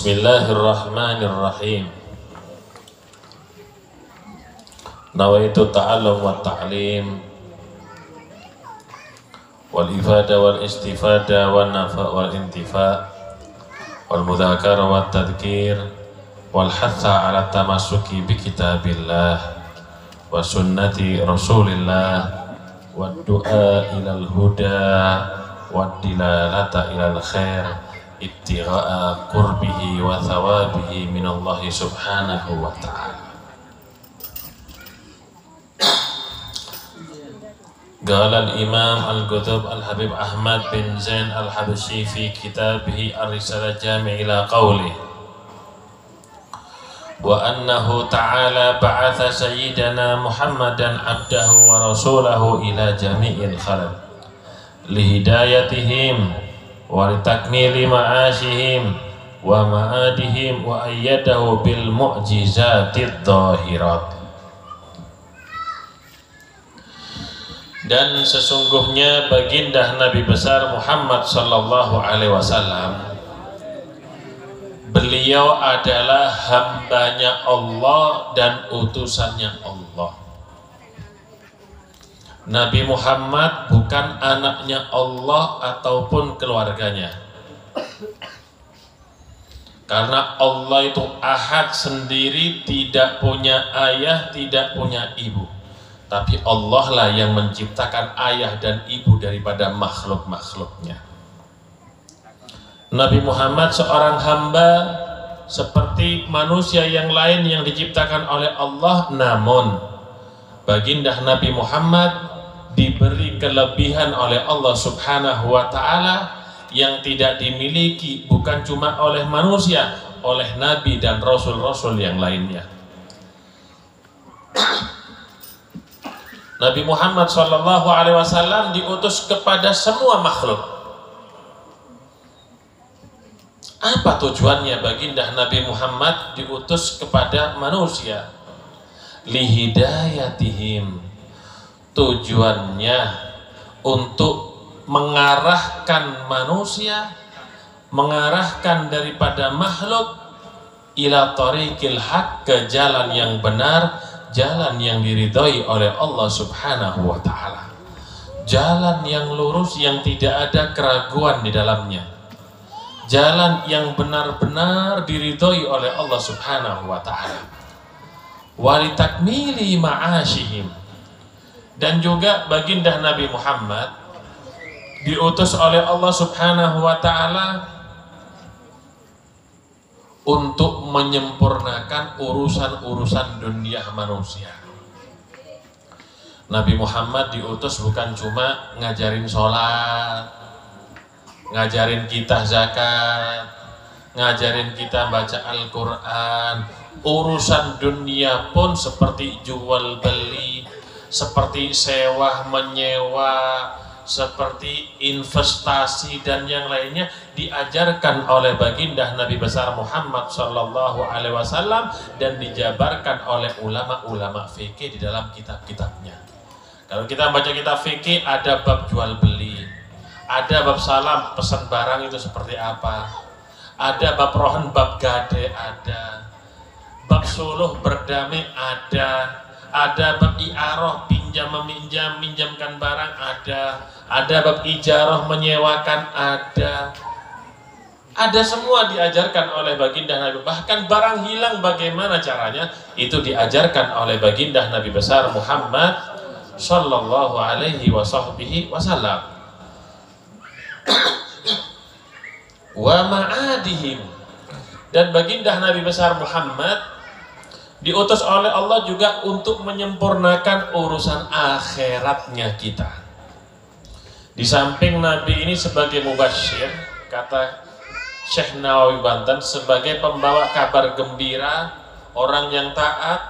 Bismillahirrahmanirrahim. Nawaitu ta'allum wa ta'lim wal ifada wal istifada wal nafa wal intifa wal mudhakara wal tadhkir wal hatha ala tamassuki bi kitabillah wa sunnati rasulillah wa du'a ilal huda wa dilalata ilal khair ibtigha'a qurbihi wa thawabihi minallahi subhanahu wa ta'ala. Qala al-Imam al-Qutb al-Habib Ahmad bin Zain al-Habsyi fi kitabih ar-Risalah Jami' ila qawlihi wa annahu ta'ala ba'atha sayyidana Muhammadan abdahu wa rasulahu ila jami'il khalq lihidayatihim wa litakmili ma'ashihim wa ma'adihim wa ayyadahu bil mu'jizatid dhahirat. Dan sesungguhnya baginda Nabi besar Muhammad sallallahu alaihi wasallam, beliau adalah hambanya Allah dan utusannya Allah. Nabi Muhammad bukan anaknya Allah ataupun keluarganya. Karena Allah itu ahad sendiri, tidak punya ayah, tidak punya ibu. Tapi Allah lah yang menciptakan ayah dan ibu daripada makhluk-makhluknya. Nabi Muhammad seorang hamba seperti manusia yang lain yang diciptakan oleh Allah, namun baginda Nabi Muhammad diberi kelebihan oleh Allah subhanahu wa ta'ala yang tidak dimiliki bukan cuma oleh manusia, oleh nabi dan rasul-rasul yang lainnya. Nabi Muhammad sallallahu alaihi wasallam diutus kepada semua makhluk. Apa tujuannya baginda Nabi Muhammad diutus kepada manusia? Lihidayatihim. Tujuannya untuk mengarahkan manusia, mengarahkan daripada makhluk ila tariqil haq, ke jalan yang benar, jalan yang diridhoi oleh Allah subhanahu wa ta'ala, jalan yang lurus yang tidak ada keraguan di dalamnya, jalan yang benar-benar diridhoi oleh Allah subhanahu wa ta'ala. Walitakmili ma'ashihim. Dan juga baginda Nabi Muhammad diutus oleh Allah subhanahu wa ta'ala untuk menyempurnakan urusan-urusan dunia manusia. Nabi Muhammad diutus bukan cuma ngajarin sholat, ngajarin kita zakat, ngajarin kita baca Al-Quran. Urusan dunia pun seperti jual beli, seperti sewa menyewa, seperti investasi dan yang lainnya diajarkan oleh baginda Nabi besar Muhammad sallallahu alaihi wasallam dan dijabarkan oleh ulama-ulama fikih di dalam kitab-kitabnya. Kalau kita baca kitab fikih, ada bab jual beli, ada bab salam pesan barang itu seperti apa, ada bab rohan, bab gade, ada bab suluh berdamai, ada bab i'arah, pinjam meminjam, minjamkan barang, ada bab ijarah, menyewakan, ada semua diajarkan oleh baginda Nabi. Bahkan barang hilang bagaimana caranya, itu diajarkan oleh baginda Nabi besar Muhammad sallallahu alaihi wasallam. Wa ma'adihim. Dan baginda Nabi besar Muhammad diutus oleh Allah juga untuk menyempurnakan urusan akhiratnya kita. Di samping Nabi ini sebagai mubasyir, kata Syekh Nawawi Banten, sebagai pembawa kabar gembira, orang yang taat,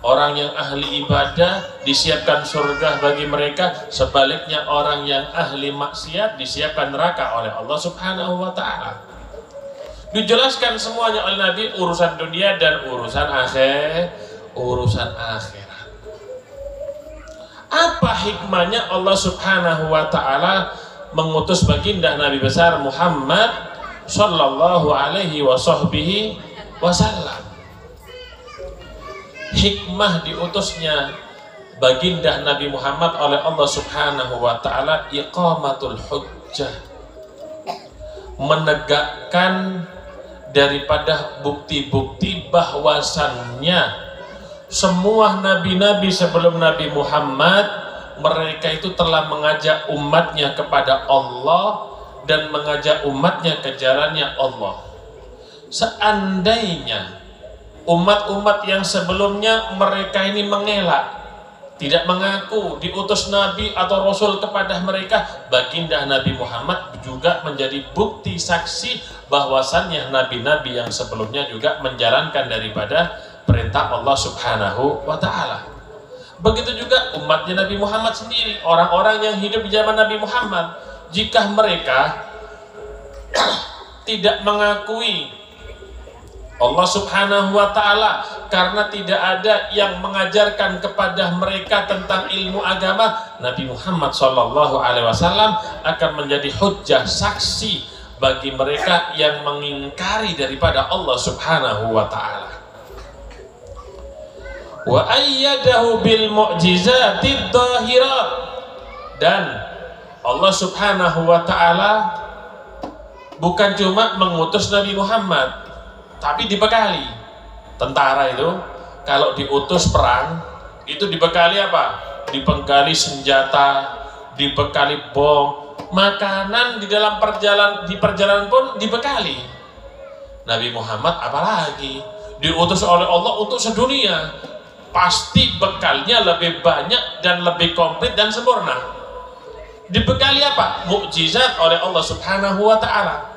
orang yang ahli ibadah disiapkan surga bagi mereka, sebaliknya orang yang ahli maksiat disiapkan neraka oleh Allah subhanahu wa ta'ala. Dijelaskan semuanya oleh Nabi, urusan dunia dan urusan akhirat. Apa hikmahnya Allah subhanahu wa ta'ala mengutus baginda Nabi besar Muhammad sallallahu alaihi wasallam. Hikmah diutusnya baginda Nabi Muhammad oleh Allah Subhanahu wa taala iqamatul hujjah, menegakkan daripada bukti-bukti bahwasannya semua nabi-nabi sebelum Nabi Muhammad, mereka itu telah mengajak umatnya kepada Allah dan mengajak umatnya ke jalannya Allah. Seandainya umat-umat yang sebelumnya mereka ini mengelak, tidak mengaku diutus nabi atau rasul kepada mereka, baginda Nabi Muhammad juga menjadi bukti saksi bahwasannya nabi-nabi yang sebelumnya juga menjalankan daripada perintah Allah Subhanahu wa taala. Begitu juga umatnya Nabi Muhammad sendiri, orang-orang yang hidup di zaman Nabi Muhammad, jika mereka tidak mengakui Allah Subhanahu wa taala karena tidak ada yang mengajarkan kepada mereka tentang ilmu agama, Nabi Muhammad sallallahu alaihi wasallam akan menjadi hujjah, saksi bagi mereka yang mengingkari daripada Allah Subhanahu wa taala. Wa ayyadahu bil mu'jizatid dhahirat, dan Allah Subhanahu wa taala bukan cuma mengutus Nabi Muhammad, tapi dibekali. Tentara itu kalau diutus perang itu dibekali apa? Dibekali senjata, dibekali bom, makanan di dalam perjalanan pun dibekali. Nabi Muhammad apalagi diutus oleh Allah untuk sedunia, pasti bekalnya lebih banyak dan lebih komplit dan sempurna. Dibekali apa? Mukjizat oleh Allah Subhanahu wa taala.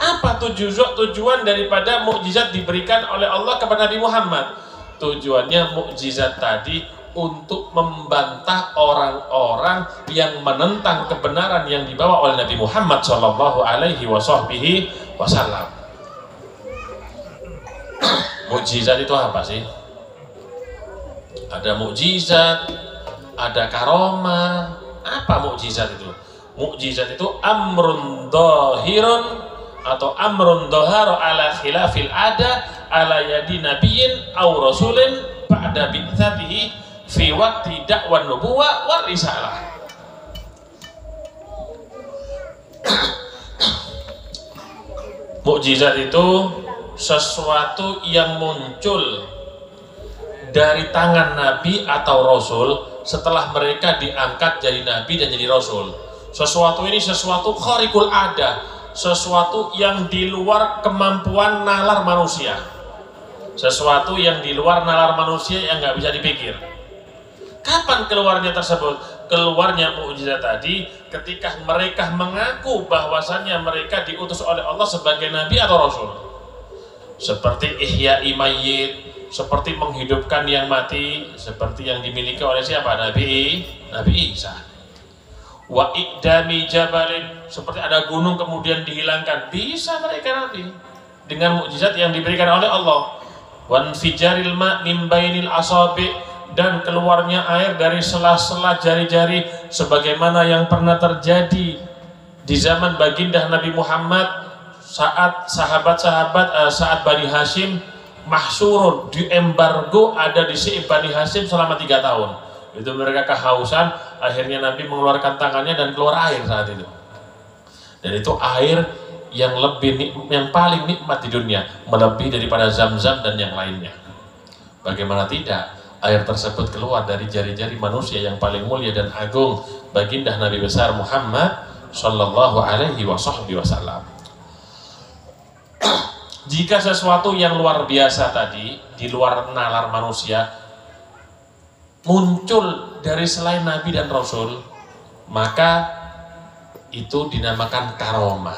Apa tujuan daripada mukjizat diberikan oleh Allah kepada Nabi Muhammad? Tujuannya mukjizat tadi untuk membantah orang-orang yang menentang kebenaran yang dibawa oleh Nabi Muhammad sallallahu alaihi wasallam. Mukjizat itu apa sih? Ada mukjizat, ada karomah. Apa mukjizat itu? Mukjizat itu amrun dhahirun atau amrun dhahara ala khilafil ada ala yadi nabiyyin aw rasulin ba'da bi'tsatihi fi waqti da'wan nubuwah war risalah. Mukjizat itu sesuatu yang muncul dari tangan nabi atau rasul setelah mereka diangkat jadi nabi dan jadi rasul. Sesuatu ini sesuatu khariqul ada, sesuatu yang di luar kemampuan nalar manusia, sesuatu yang di luar nalar manusia yang nggak bisa dipikir. Kapan keluarnya tersebut? Keluarnya mukjizat tadi ketika mereka mengaku bahwasannya mereka diutus oleh Allah sebagai nabi atau rasul, seperti ihya'i mayyit, seperti menghidupkan yang mati, seperti yang dimiliki oleh siapa? Nabi Isa. Wa iqdami jabalin, seperti ada gunung kemudian dihilangkan, bisa mereka nanti dengan mukjizat yang diberikan oleh Allah. Wan fijaril ma min bainil asabi, dan keluarnya air dari sela-sela jari-jari sebagaimana yang pernah terjadi di zaman baginda Nabi Muhammad saat saat Bani Hashim mahsurun, di embargo ada di Bani Hashim selama 3 tahun. Itu mereka kehausan, akhirnya Nabi mengeluarkan tangannya dan keluar air saat itu. Dan itu air yang paling nikmat di dunia, melebihi daripada Zam-Zam dan yang lainnya. Bagaimana tidak, air tersebut keluar dari jari-jari manusia yang paling mulia dan agung, baginda Nabi besar Muhammad sallallahu alaihi wasallam. Jika sesuatu yang luar biasa tadi, di luar nalar manusia, muncul dari selain Nabi dan Rasul, maka itu dinamakan karomah,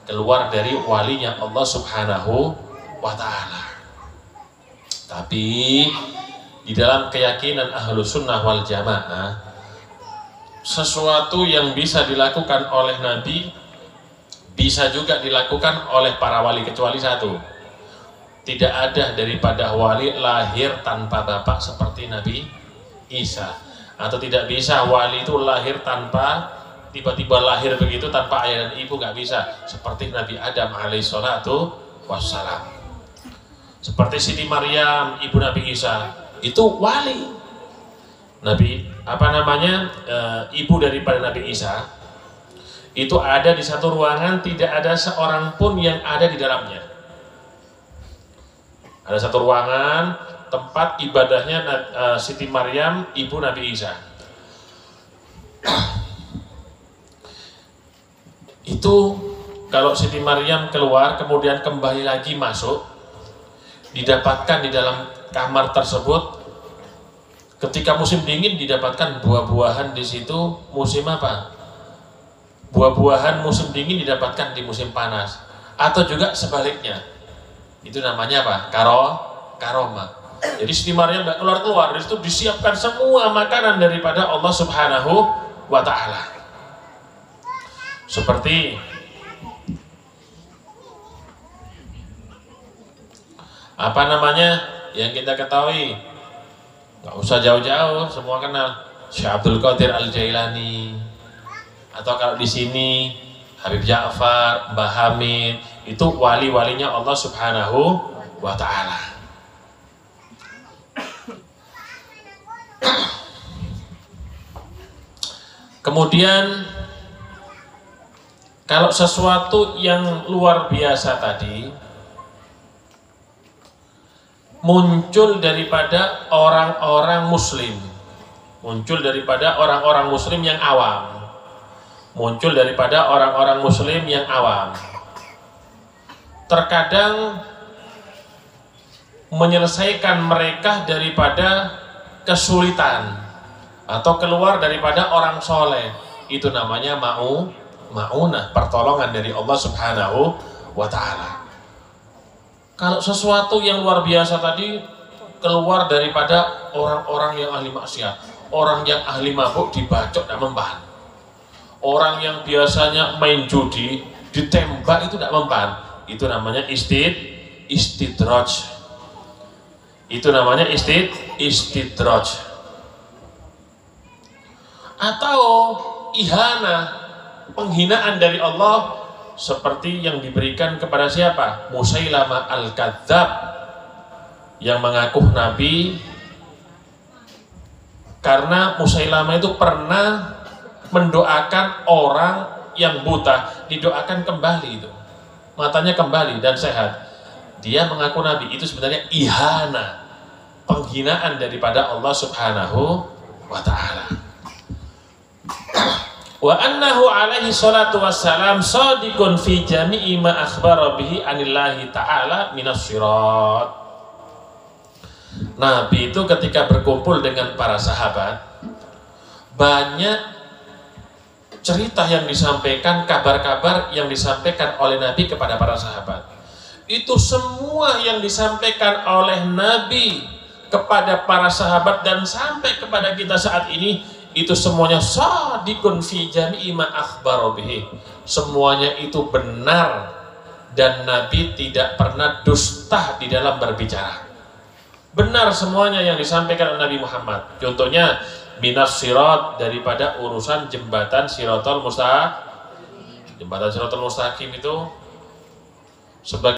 keluar dari walinya Allah Subhanahu wa ta'ala. Tapi di dalam keyakinan ahlu sunnah wal jamaah, sesuatu yang bisa dilakukan oleh Nabi bisa juga dilakukan oleh para wali, kecuali satu: tidak ada daripada wali lahir tanpa bapak seperti Nabi Isa, atau tidak bisa wali itu lahir tanpa tiba-tiba lahir begitu tanpa ayah dan ibu, nggak bisa. Seperti Nabi Adam alaihissalatu wassalam, seperti Siti Maryam ibu Nabi Isa, itu wali. Nabi ibu daripada Nabi Isa itu ada di satu ruangan, tidak ada seorang pun yang ada di dalamnya. Ada satu ruangan tempat ibadahnya Siti Maryam ibu Nabi Isa. Itu kalau Siti Maryam keluar kemudian kembali lagi masuk, didapatkan di dalam kamar tersebut ketika musim dingin didapatkan buah-buahan di situ. Musim apa? Buah-buahan musim dingin didapatkan di musim panas, atau juga sebaliknya. Itu namanya apa? Karomah. Jadi Siti Maryam nggak keluar-keluar, dari situ disiapkan semua makanan daripada Allah Subhanahu wa Ta'ala. Seperti yang kita ketahui, nggak usah jauh-jauh, semua kenal Syekh Abdul Qadir Al-Jailani, atau kalau di sini Habib Ja'far, Mbah Hamid, itu wali-walinya Allah Subhanahu wa Ta'ala. Kemudian kalau sesuatu yang luar biasa tadi muncul daripada orang-orang muslim, muncul daripada orang-orang muslim yang awam, muncul daripada orang-orang muslim yang awam, terkadang menyelesaikan mereka daripada kesulitan atau keluar daripada orang soleh, itu namanya ma'unah, pertolongan dari Allah Subhanahu wa Ta'ala. Kalau sesuatu yang luar biasa tadi keluar daripada orang-orang yang ahli maksiat, orang yang ahli mabuk dibacok tidak mempan, orang yang biasanya main judi ditembak itu tidak mempan, itu namanya istidraj. Itu namanya istidraj. Atau ihana, penghinaan dari Allah, seperti yang diberikan kepada siapa? Musailamah al-Kadzab, yang mengaku nabi, karena Musailamah itu pernah mendoakan orang yang buta, didoakan kembali, itu matanya kembali dan sehat. Dia mengaku nabi, itu sebenarnya ihana, penghinaan daripada Allah Subhanahu wa Ta'ala. Wa annahu alaihi salatu wassalam shadiqun fi jami'i ma akhbara bihi anillahi ta'ala minas sirat. Nabi itu ketika berkumpul dengan para sahabat, banyak cerita yang disampaikan, kabar-kabar yang disampaikan oleh Nabi kepada para sahabat. Itu semua yang disampaikan oleh Nabi kepada para sahabat dan sampai kepada kita saat ini, itu semuanya shadiqun fi jami'i ma akhbara bihi. Semuanya itu benar dan Nabi tidak pernah dusta di dalam berbicara. Benar semuanya yang disampaikan oleh Nabi Muhammad. Contohnya minas sirat, daripada urusan jembatan Siratal Mustaqim. Jembatan Siratal Mustaqim itu sebagai